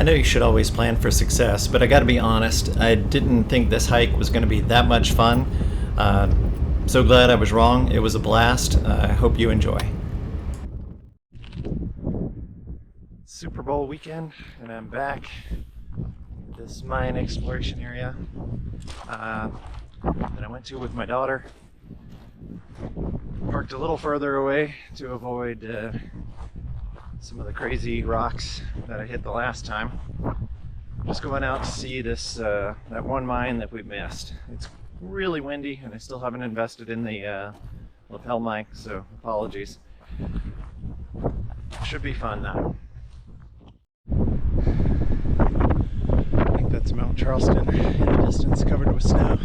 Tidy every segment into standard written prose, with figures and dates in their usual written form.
I know you should always plan for success, but I gotta be honest, I didn't think this hike was gonna be that much fun. Uh, so glad I was wrong. It was a blast. I hope you enjoy. Super Bowl weekend, and I'm back at this mine exploration area that I went to with my daughter. Parked a little further away to avoid some of the crazy rocks that I hit the last time. Just going out to see this that one mine that we missed. It's really windy, and I still haven't invested in the lapel mic, so apologies. Should be fun though. I think that's Mount Charleston in the distance, covered with snow.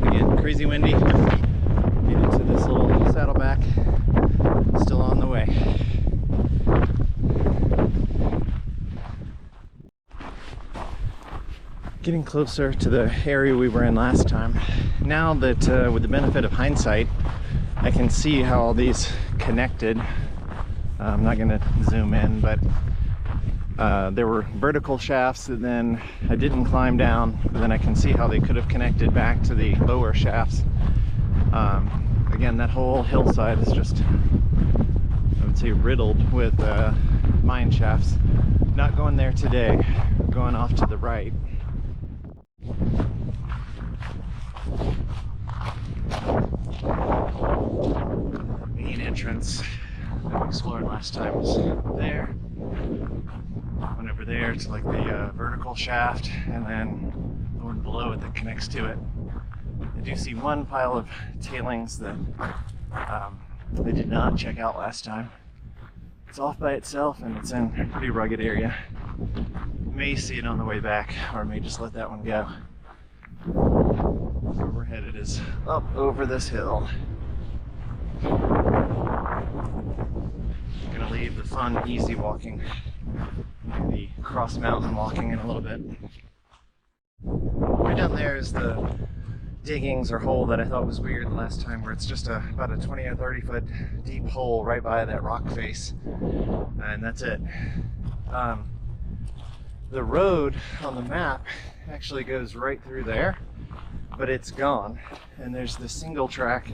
Again, crazy windy. Get into this little saddleback. Still on the way. Getting closer to the area we were in last time. Now that with the benefit of hindsight, I can see how all these connected. I'm not going to zoom in, but there were vertical shafts that then I didn't climb down, but then I can see how they could have connected back to the lower shafts. Again, that whole hillside is just, I would say, riddled with mine shafts. Not going there today, going off to the right. Main entrance that we explored last time was there. Went over there to like the vertical shaft, and then the one below it that connects to it. I do see one pile of tailings that I did not check out last time. It's off by itself, and it's in a pretty rugged area. May see it on the way back, or may just let that one go. Where we're headed is up over this hill. Gonna leave the fun, easy walking, the cross mountain walking in a little bit. Right down there is the diggings or hole that I thought was weird the last time, where it's just about a 20 or 30 foot deep hole right by that rock face, and that's it. The road on the map actually goes right through there, but it's gone, and there's this single track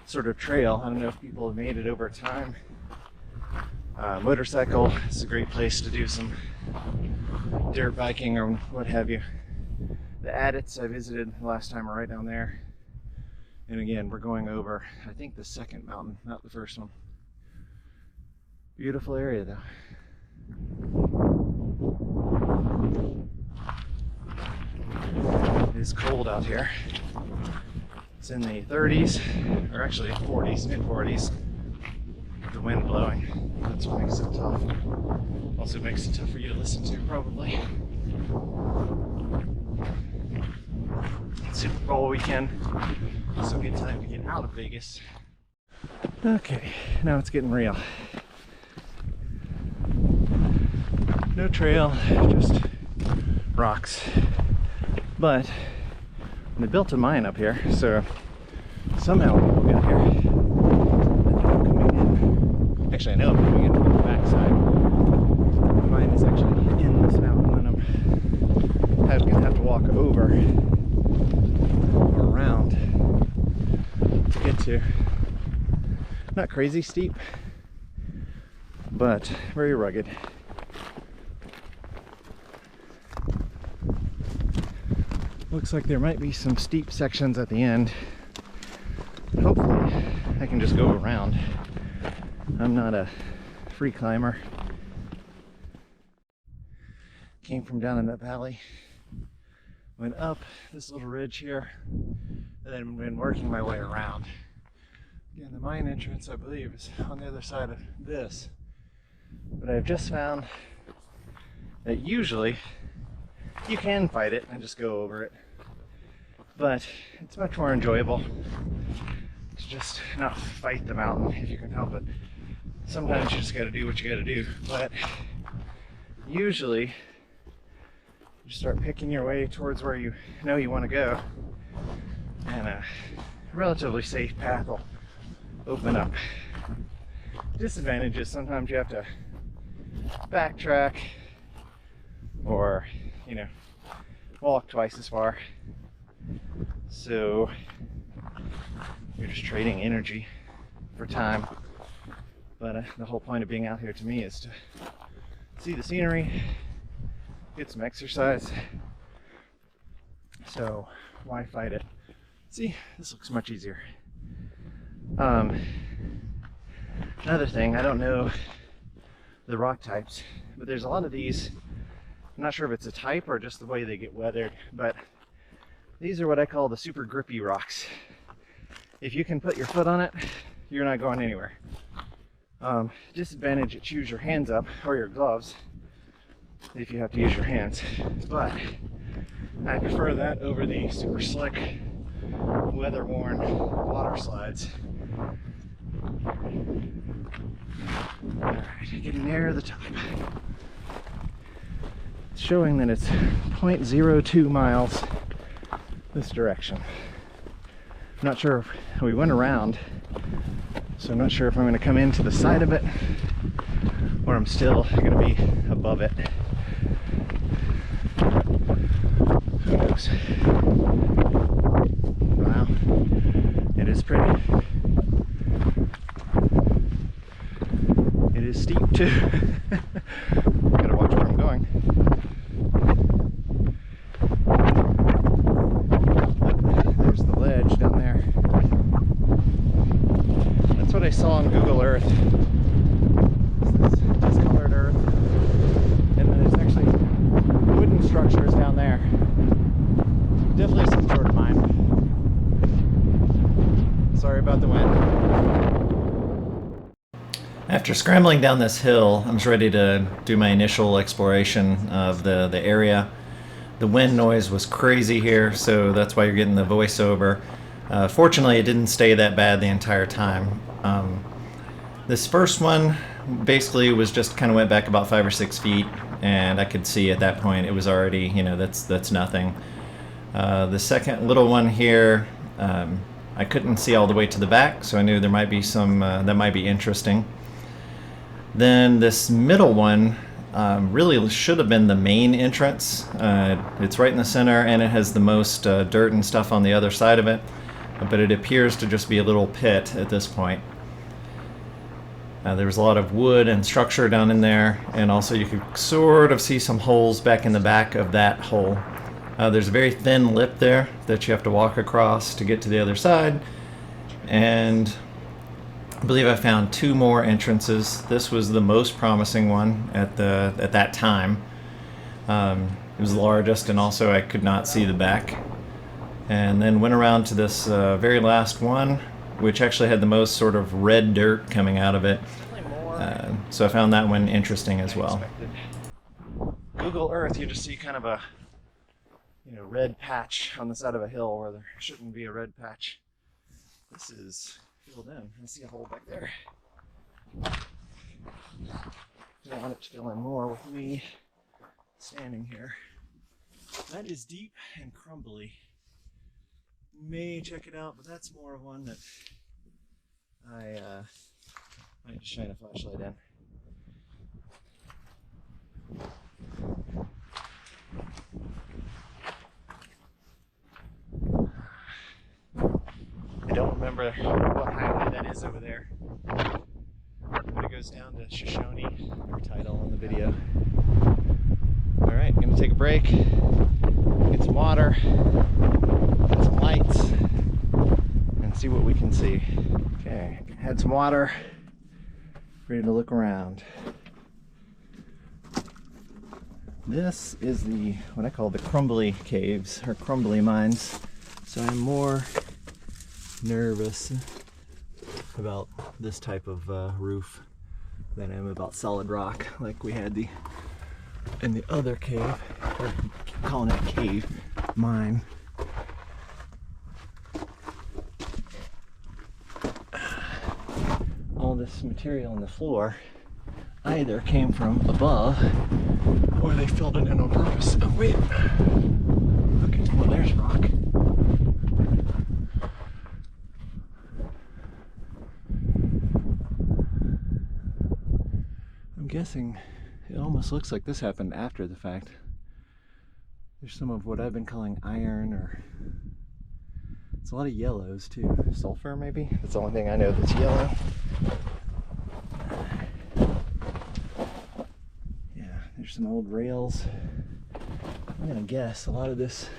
sort of trail. I don't know if people have made it over time. Motorcycle is a great place to do some dirt biking or what have you. The adits I visited last time are right down there. And again, we're going over, I think, the second mountain, not the first one. Beautiful area though. It is cold out here. It's in the 30s, or actually 40s, mid 40s. The wind blowing. That's what makes it tough. Also makes it tough for you to listen to, probably. Super Bowl weekend. So good time to get out of Vegas. Okay, now it's getting real. No trail, just rocks. But they built a mine up here, so somehow people got here. I'm coming in. Actually, I know I'm coming in from the backside. The mine is actually in this mountain, and I'm gonna have to walk over or around to get to. Not crazy steep, but very rugged. Looks like there might be some steep sections at the end. Hopefully I can just go around. I'm not a free climber. Came from down in that valley, went up this little ridge here, and then been working my way around. Again, the mine entrance, I believe, is on the other side of this. But I've just found that usually you can fight it and just go over it, but it's much more enjoyable to just not fight the mountain if you can help it. Sometimes you just got to do what you got to do, but usually you start picking your way towards where you know you want to go, and a relatively safe path will open up. Disadvantage is sometimes you have to backtrack or, you know, walk twice as far. So you're just trading energy for time. But the whole point of being out here to me is to see the scenery, get some exercise. So why fight it? See, this looks much easier. Another thing, I don't know the rock types, but there's a lot of these. I'm not sure if it's a type or just the way they get weathered, but these are what I call the super grippy rocks. If you can put your foot on it, you're not going anywhere. Disadvantage, it chews your hands up, or your gloves, if you have to use your hands. But I prefer that over the super slick, weather-worn water slides. Alright, getting near the top. It's showing that it's 0.02 miles this direction. I'm not sure if we went around, so I'm not sure if I'm going to come into the side of it or I'm still going to be above it. Who knows? Wow, it is pretty. It is steep too. Gotta watch where I'm going. There's the ledge down there. That's what I saw on Google Earth. This discolored earth. And then there's actually wooden structures down there. Definitely some sort of mine. Sorry about the wind. After scrambling down this hill, I was ready to do my initial exploration of the area. The wind noise was crazy here, so that's why you're getting the voiceover. Fortunately, it didn't stay that bad the entire time. This first one basically was just kind of went back about 5 or 6 feet, and I could see at that point it was already, you know, that's nothing. The second little one here, I couldn't see all the way to the back, so I knew there might be some that might be interesting. Then this middle one really should have been the main entrance. It's right in the center, and it has the most dirt and stuff on the other side of it, but it appears to just be a little pit at this point. There was a lot of wood and structure down in there, and also you could sort of see some holes back in the back of that hole. There's a very thin lip there that you have to walk across to get to the other side, and I believe I found 2 more entrances. This was the most promising one at that time. It was the largest, and also I could not see the back. And then went around to this very last one, which actually had the most sort of red dirt coming out of it. So I found that one interesting as well. Google Earth, you just see kind of a red patch on the side of a hill where there shouldn't be a red patch. This is filled in. I see a hole back there. I want it to fill in more with me standing here. That is deep and crumbly. You may check it out, but that's more of one that I might just shine a flashlight in. I don't remember what highway that is over there, but it goes down to Shoshone, our title on the video. Alright, I'm going to take a break, get some water, get some lights, and see what we can see. Okay, had some water, ready to look around. This is what I call the crumbly caves, or crumbly mines. So I'm more nervous about this type of roof than I am about solid rock like we had in the other cave, or keep calling it a cave, mine. All this material on the floor either came from above or they filled it in on purpose. Oh wait, okay, well there's rock. I'm guessing It almost looks like this happened after the fact. There's some of what I've been calling iron, or it's a lot of yellows too. Sulfur maybe? That's the only thing I know that's yellow. Yeah, there's some old rails. I'm gonna guess a lot of this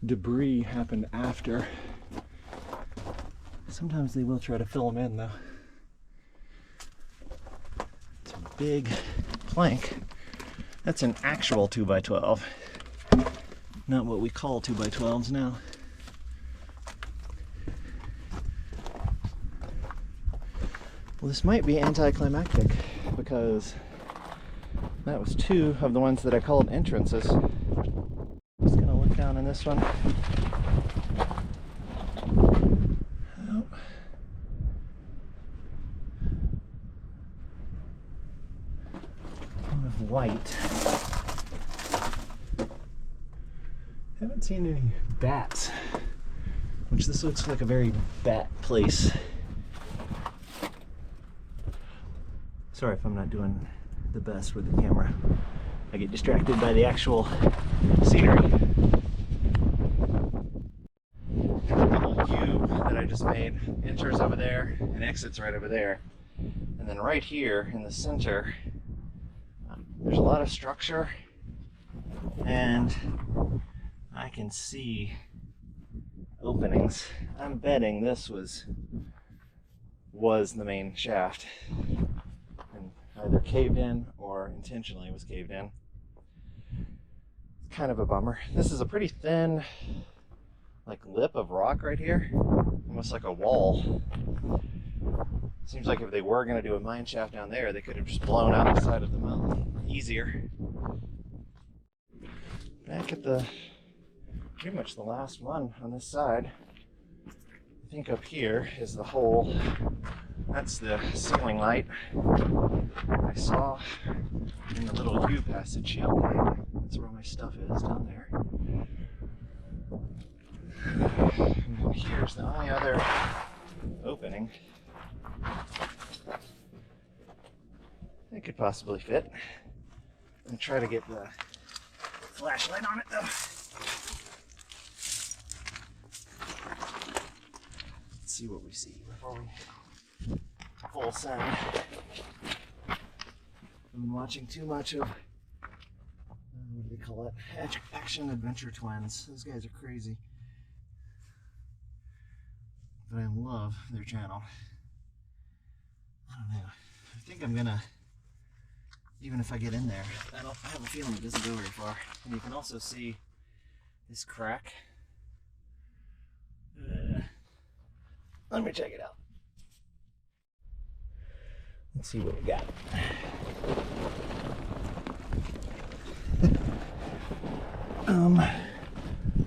debris happened after. Sometimes they will try to fill them in though. It's a big plank. That's an actual 2x12. Not what we call 2x12s now. Well, this might be anticlimactic because that was two of the ones that I called entrances. Just gonna look down in this one. Oh. One of white. Haven't seen any bats, which this looks like a very bat place. Sorry if I'm not doing the best with the camera. I get distracted by the actual scenery. The little U that I just made enters over there and exits right over there. And then right here in the center, there's a lot of structure, and I can see openings. I'm betting this was the main shaft and either caved in or intentionally was caved in. It's kind of a bummer. This is a pretty thin like lip of rock right here, almost like a wall. Seems like if they were going to do a mine shaft down there, they could have just blown out the side of the mountain easier. Back at the pretty much the last one on this side. I think up here is the hole. That's the ceiling light I saw in the little U passage. Yep, that's where my stuff is, down there. And then here's the only other opening it could possibly fit. I'm gonna try to get the flashlight on it though. Let's see what we see before we full send. I've been watching too much of, what do they call it? Action Adventure Twins. Those guys are crazy. But I love their channel. I don't know. I think I'm gonna, even if I get in there, I have a feeling it doesn't go very far. And you can also see this crack. Let me check it out. Let's see what we got.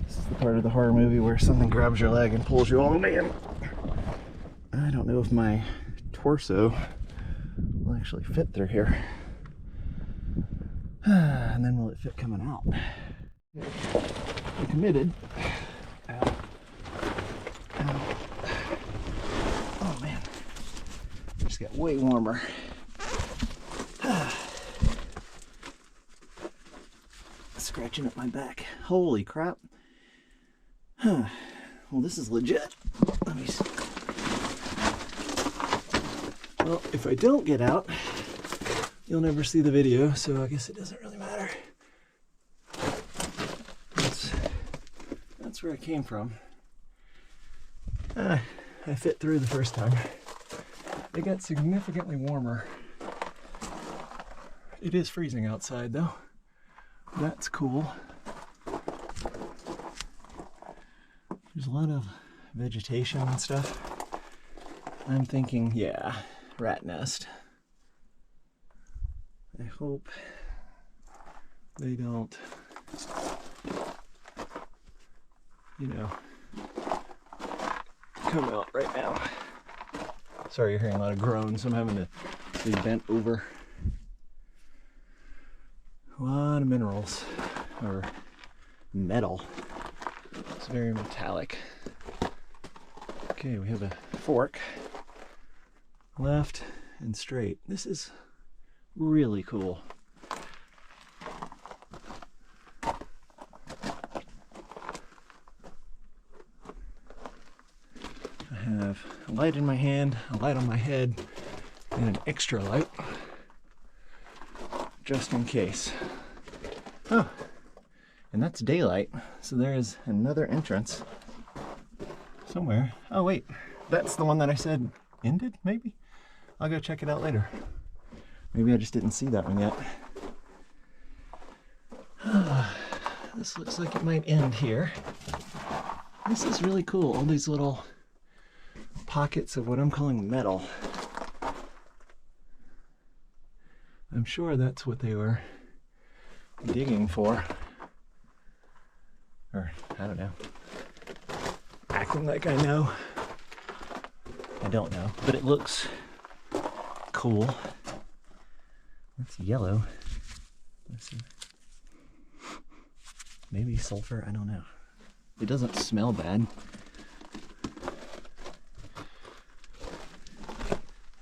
This is the part of the horror movie where something grabs your leg and pulls you all the way in. I don't know if my torso will actually fit through here. And then will it fit coming out? I'm committed. Ow. Ow. Oh man. It just got way warmer. Scratching up my back. Holy crap. Well, this is legit. Let me see. Well, if I don't get out, you'll never see the video, so I guess it doesn't really matter. That's where I came from. I fit through the first time. It got significantly warmer. It is freezing outside though. That's cool. There's a lot of vegetation and stuff. I'm thinking, yeah, rat nest. I hope they don't, you know, come out right now. Sorry you're hearing a lot of groans. I'm having to be bent over. A lot of minerals, or metal. It's very metallic. Okay, we have a fork, left and straight. This is really cool. I have a light in my hand, a light on my head, and an extra light, just in case. Oh, and that's daylight, so there is another entrance somewhere. Oh wait, that's the one that I said ended, maybe? I'll go check it out later. Maybe I just didn't see that one yet. This looks like it might end here. This is really cool, all these little pockets of what I'm calling metal. I'm sure that's what they were digging for. Or, I don't know. Acting like I know. I don't know, but it looks cool. It's yellow. Let's see. Maybe sulfur, I don't know. It doesn't smell bad.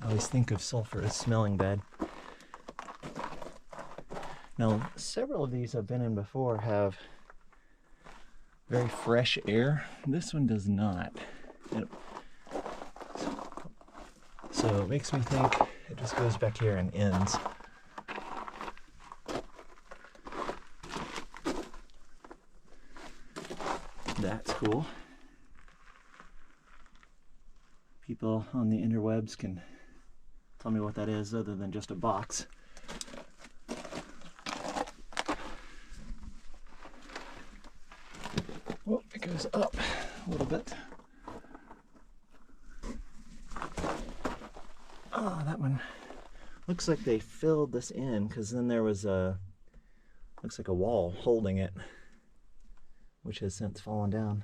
I always think of sulfur as smelling bad. Now, several of these I've been in before have very fresh air. This one does not. So it makes me think it just goes back here and ends. That's cool. People on the interwebs can tell me what that is other than just a box. Oh, it goes up a little bit. Oh, that one looks like they filled this in because then there was looks like a wall holding it, which has since fallen down.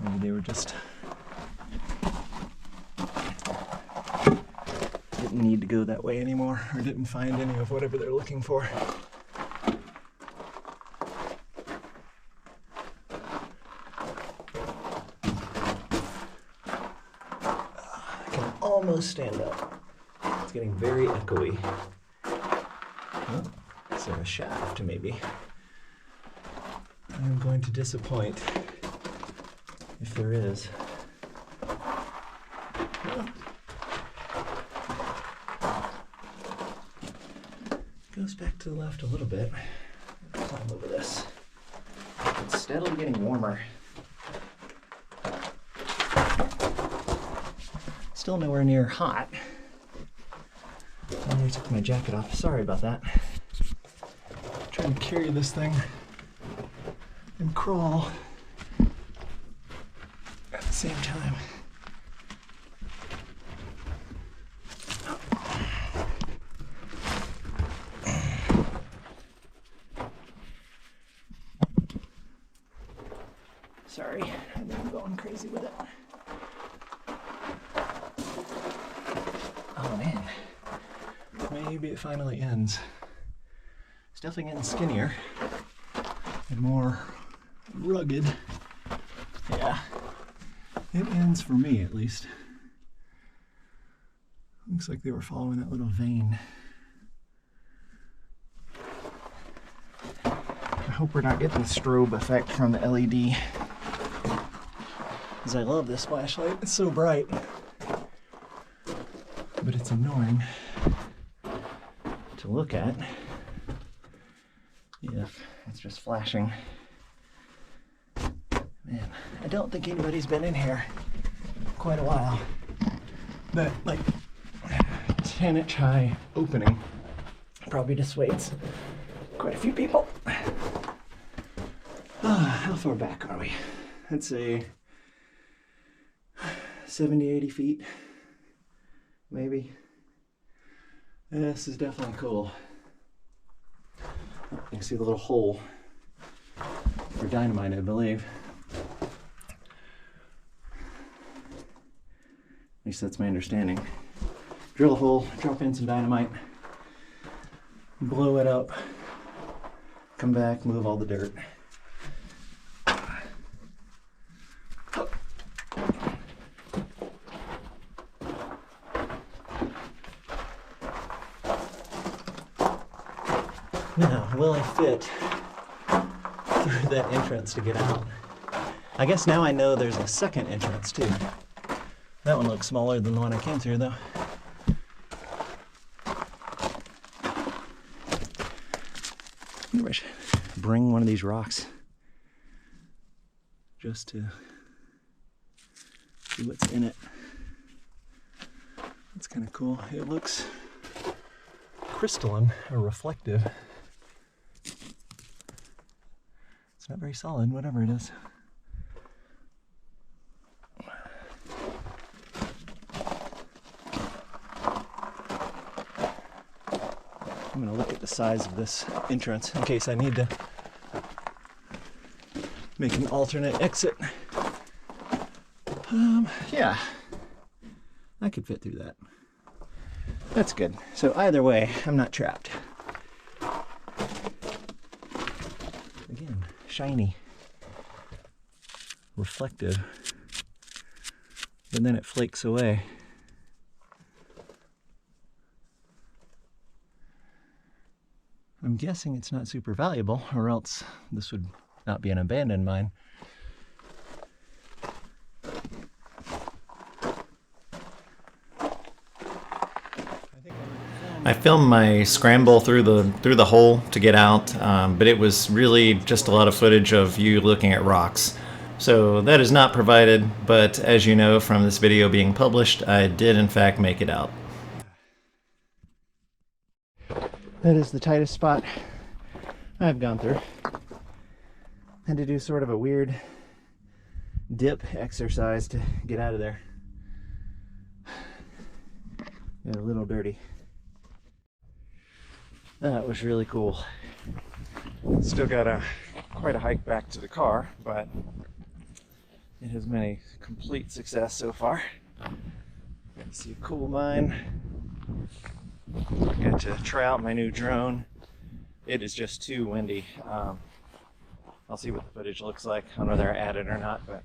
Maybe they were just didn't need to go that way anymore, or didn't find any of whatever they're looking for. I can almost stand up. It's getting very echoey. Oh, is there a shaft maybe? I'm going to disappoint if there is. Goes back to the left a little bit. Climb over this. It's steadily getting warmer. Still nowhere near hot. I took my jacket off. Sorry about that. Trying to carry this thing and crawl at the same time. Sorry, I've been going crazy with it. Oh man, maybe it finally ends. It's definitely getting skinnier and more rugged. Yeah, it ends for me at least. Looks like they were following that little vein. I hope we're not getting the strobe effect from the LED. Because I love this flashlight, it's so bright. But it's annoying to look at if it's just flashing. Man, I don't think anybody's been in here quite a while. That like 10-inch high opening probably dissuades quite a few people. How far back are we? I'd say 70, 80 feet, maybe. This is definitely cool. You can see the little hole for dynamite, I believe. At least that's my understanding. Drill a hole, drop in some dynamite, blow it up, come back, move all the dirt. will I fit through that entrance to get out? I guess now I know there's a second entrance too. That one looks smaller than the one I came through though. Maybe I should bring one of these rocks just to see what's in it. That's kind of cool. It looks crystalline or reflective. It's not very solid, whatever it is. I'm going to look at the size of this entrance in case I need to make an alternate exit. Yeah, I could fit through that. That's good. So either way, I'm not trapped. Again, shiny, reflective, but then it flakes away. I'm guessing it's not super valuable, or else this would not be an abandoned mine. I filmed my scramble through the hole to get out, but it was really just a lot of footage of you looking at rocks. So that is not provided, but as you know from this video being published, I did in fact make it out. That is the tightest spot I've gone through. Had to do sort of a weird dip exercise to get out of there. Got a little dirty. That was really cool. Still got quite a hike back to the car, but it has been a complete success so far. Got to see a cool mine. Got to try out my new drone. It is just too windy. I'll see what the footage looks like. I don't know whether I add it or not, but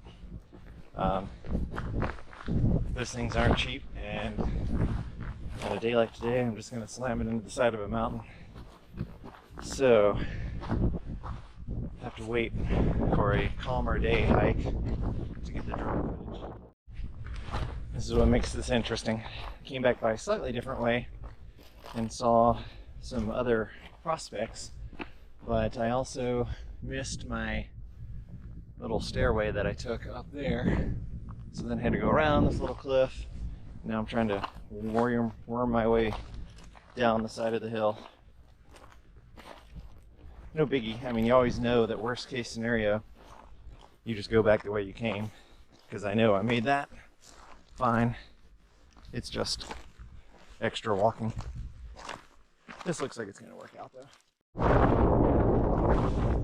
those things aren't cheap, and on a day like today, I'm just going to slam it into the side of a mountain. So, I have to wait for a calmer day hike to get the drone footage. This is what makes this interesting. Came back by a slightly different way and saw some other prospects, but I also missed my little stairway that I took up there, so then I had to go around this little cliff. Now I'm trying to worm my way down the side of the hill. No biggie. I mean, you always know that worst case scenario, you just go back the way you came, because I know I made that fine. It's just extra walking. This looks like it's going to work out though.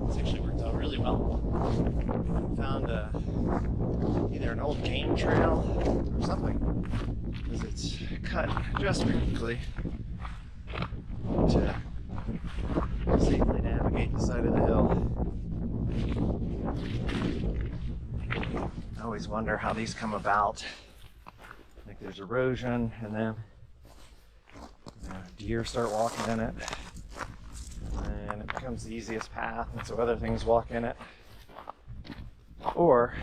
It's actually worked out really well. Found either an old game trail or something, because it's cut just perfectly to safely navigate the side of the hill. I always wonder how these come about. Like there's erosion, and then deer start walking in it, and it becomes the easiest path, and so other things walk in it. Or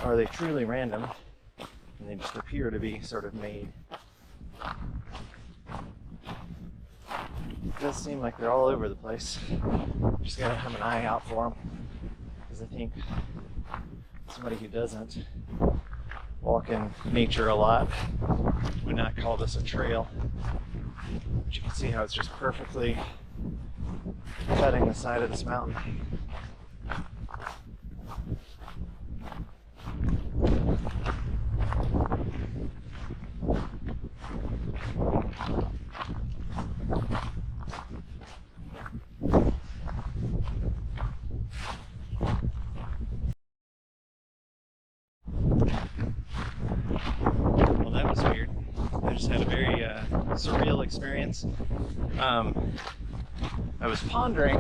are they truly random and they just appear to be sort of made? It does seem like they're all over the place. Just gotta have an eye out for them, because I think somebody who doesn't walk in nature a lot would not call this a trail. But you can see how it's just perfectly cutting the side of this mountain. Well, that was weird. I just had a very surreal experience. I was pondering,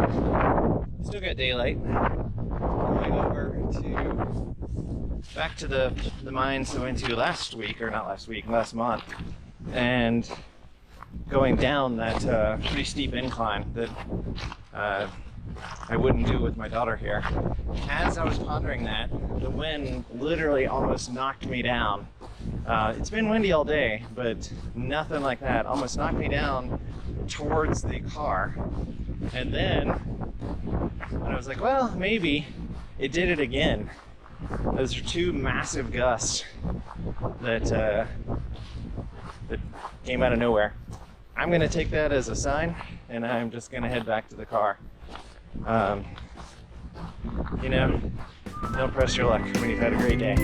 still got daylight, going over back to the mines I went to last week, or not last week, last month, and going down that pretty steep incline that I wouldn't do with my daughter here. As I was pondering that, the wind literally almost knocked me down. It's been windy all day, but nothing like that. Almost knocked me down towards the car. And then I was like, well, maybe it did it again. Those are two massive gusts that came out of nowhere. I'm gonna take that as a sign, and I'm just gonna head back to the car. You know, don't press your luck when you've had a great day.